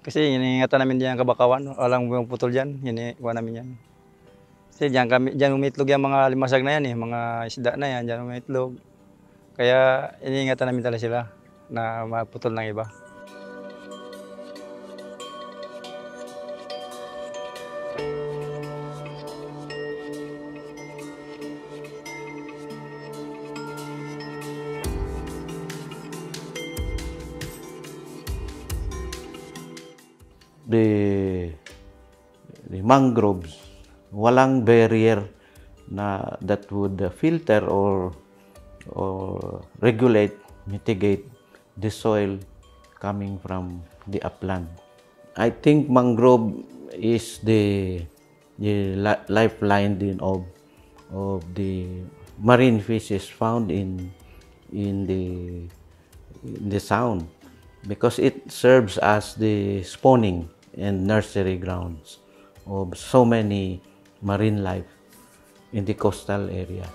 Kasi iniingatan namin diyan kabakawan, walang pumuputol diyan, iniikuha namin yan. Kasi diyan umiitlog yung mga limasag na yan eh, mga isda na yan, diyan umiitlog. Kaya iniingatan namin talaga sila na maputol ng iba. The mangroves, walang barrier na that would filter or regulate, mitigate the soil coming from the upland. I think mangrove is the lifeline din of the marine fishes found in the sound, because it serves as the spawning and nursery grounds of so many marine life in the coastal areas.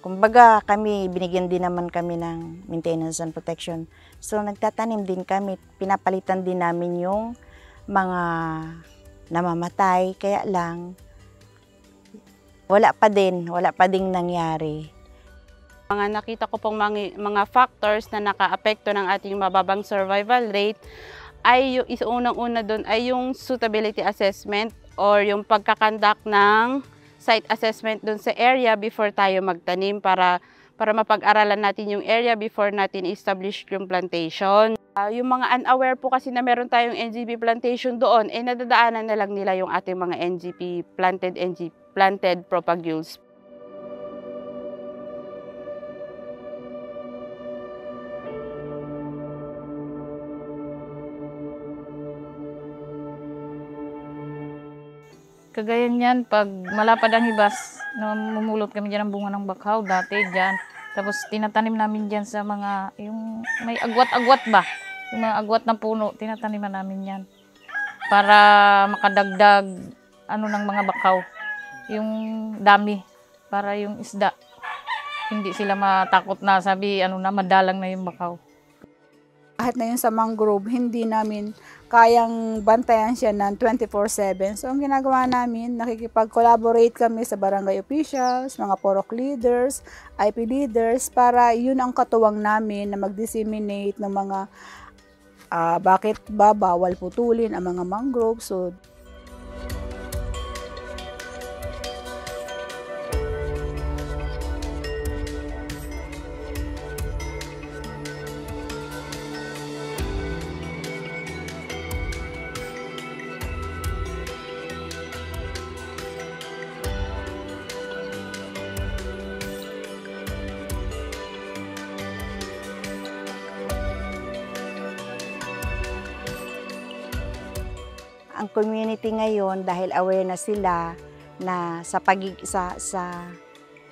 Kumbaga kami, binigyan din naman kami ng maintenance and protection. So nagtatanim din kami, pinapalitan din namin yung mga namamatay, kaya lang wala pa ding nangyari. Mga nakita ko pong mga factors na nakaapekto ng ating mababang survival rate ay yung unang-una doon ay yung suitability assessment or yung pagkakandak ng site assessment doon sa area before tayo magtanim para mapag-aralan natin yung area before natin establish yung plantation. Yung mga unaware po kasi na meron tayong NGP plantation doon, nadadaanan na lang nila yung ating mga NGP planted propagules. Kagaya niyan, pag malapad ang hibas, namumulot kami dyan ng bunga ng bakaw dati dyan. Tapos tinatanim namin dyan sa mga, yung may agwat-agwat ba? Yung mga agwat na puno, tinataniman namin yan. Para makadagdag ng mga bakaw. Yung dami, para yung isda. Hindi sila matakot na sabi, madalang na yung bakaw. Kahit na yun sa mangrove, hindi namin kayang bantayan siya ng 24/7. So, ang ginagawa namin, nakikipag-collaborate kami sa barangay officials, mga porok leaders, IP leaders, para yun ang katuwang namin na mag-disseminate ng mga bakit ba bawal putulin ang mga mangrove. So, ang community ngayon, dahil aware na sila na sa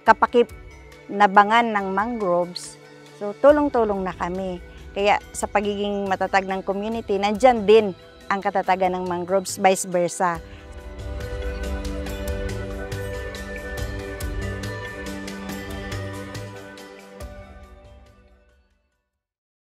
kapakinabangan ng mangroves, so tulong-tulong na kami. Kaya sa pagiging matatag ng community, nandyan din ang katatagan ng mangroves, vice versa.